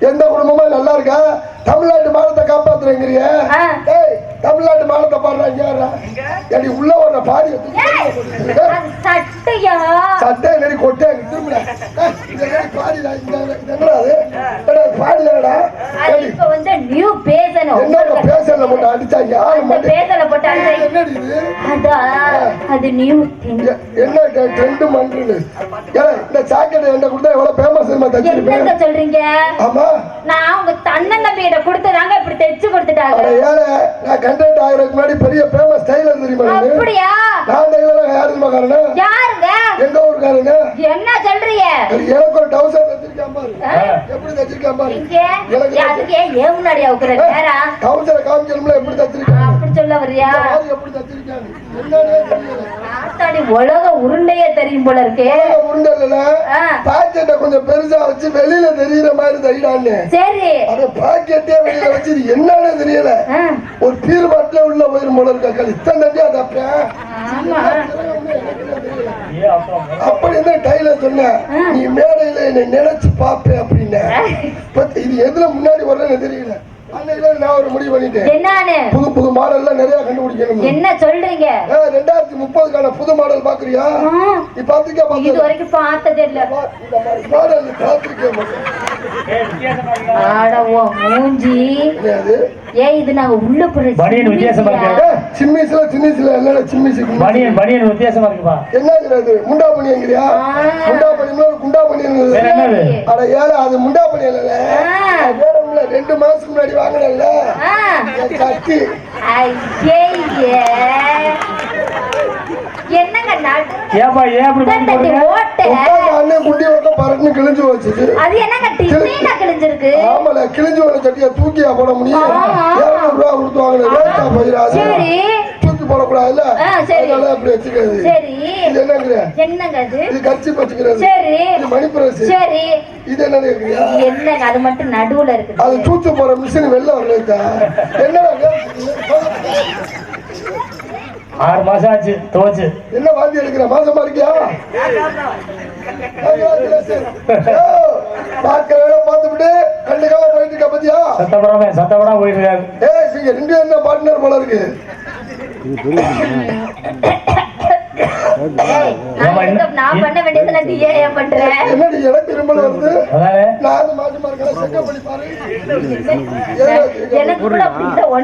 எந்த குடும்பமா நல்லா இருக்கா? தமிழ்நாட்டு மானத்தை காப்பாத்துறேங்கிறிய? தமிழ்நாட்டு மானத்தை பாடுறாங்க உள்ள வர்ற பாடி சட்டை நெறி கொட்டை திரும்ப பேசல போட்டு அடிச்சாங்க. என்ன ட்ரெண்ட் பண்றது? இந்த ஜாக்கெட் என்ன கொடுத்தா எவ்வளவு ஃபேமஸ் தச்சிருப்பேன் சொல்றீங்க? ஆமா, நான் உங்க தன்னன் தம்பியிட கொடுத்ததாங்க இப்படி தைச்சு கொடுத்துட்டாங்க. நான் கண்டென்ட் ஆகிறதுக்கு முன்னாடி பெரிய ஃபேமஸ் டைலர் தெரியுமா? அப்படியா? நான் டைலர் யாரு தெரியுமா? காரணம் யாருங்க? எங்க ஊருக்காரங்க. என்ன சொல்றீங்க? எனக்கு ஒரு டவுசர் தச்சிருக்கான் பாரு. எப்படி தச்சிருக்கான் பாரு. அதுக்கு ஏன் முன்னாடி அவுக்குற நேரா டவுசரை காமிக்கணும்ல எப்படி தச்சிருக்கான் அப்படி சொல்ல வரியா? எப்படி தச்சிருக்கான் என்னன்னே தெரியல. ஆத்தாடி உலக உருண்டையே தெரியும் போல இருக்கே. உருண்டை இல்ல, பாக்கெட்டை கொஞ்சம் பெருசா வச்சு வெளியில தெரியற மாதிரி தைடான்னு. சரி, அது பாக்கெட்டே வெளியில வச்சு என்னன்னு தெரியல. ஒரு பீர் பாட்டில உள்ள போயிரும் போல இருக்க. இத்தனை தப்ப அப்படி டைலர் சொன்ன, நீ மேடையில என்னை நினைச்சு பாப்பே அப்படின்னு. இது எதுல முன்னாடி வர்றேன்னு தெரியல. நான் ஒரு முடிவு பண்ணிட்டேன். புது புது மாடல் நிறைய கண்டுபிடிக்கணும். என்ன சொல்றீங்க? 2030க்கான புது மாடல் பாக்குறியா? நீ பாத்துக்க? இது வரைக்கும் பார்த்ததே இல்ல. மாடல் பாத்துக்க மூஞ்சி ஏன் இது நாங்க உள்ள பனியன் வித்தியாசமா இருக்கு. சிம்மிஸ்ல சின்னிஸ்ல இல்ல சிம்மிஸ் பனியன் பனியன் வித்தியாசமா இருக்குப்பா. என்னது முண்டா பனியங்கிறியா? முண்டா பனியன்ல குண்டா பனியன். அட ஏல அது முண்டா பனியன் இல்ல. வேறம்ல 2 மாசத்துக்கு முன்னாடி வாங்குனல்ல கட்டி. ஐயே என்னங்க நாட்டு ஏப்பா ஏன் அப்படி தட்டி ஓட்ட அண்ணே குண்டி ஓட்ட பறந்து கிழிஞ்சு போச்சு. அது என்னங்க டிசைனா கிழிஞ்சிருக்கு? ஆமால கிழிஞ்சு போன சட்டியா தூக்கியா போட முடியும்? 200 ரூபாய் கொடுத்து வாங்குன வேஸ்டா போயிராது. சரி தூக்கி போட கூடாதுல்ல. அதனால அப்படி வச்சுக்கிறது. சரி இது என்னங்கற? என்னங்க அது? இது கர்ச்சி வச்சுக்கிறது. சரி இது மணி பிரஸ். சரி இது என்னங்க இருக்குங்க? என்னங்க அது மட்டும் நடுவுல இருக்கு. அது தூக்கி போற மிஷின் வெளில வரலடா. என்னங்க 6 மாசம் ஆச்சு துவச்சு. என்ன வாந்தி எடுக்கிற? மாசமா இருக்கியா? பாக்கிறத பார்த்துட்டு கண்டுக்காம போயிட்டு இருக்க பத்தியா? சத்தப்படாம போயிட்டு இருக்காரு. நீங்க 2 என்ன பார்ட்னர் போல இருக்கு. நான் பண்ண வேண்டியது நான் டிஏ பண்றேன். என்னடி எனக்கு திரும்ப வருது? நான் மாசமா இருக்கேன். செக்கப் பண்ணி பாரு. எனக்கு கூட அப்படி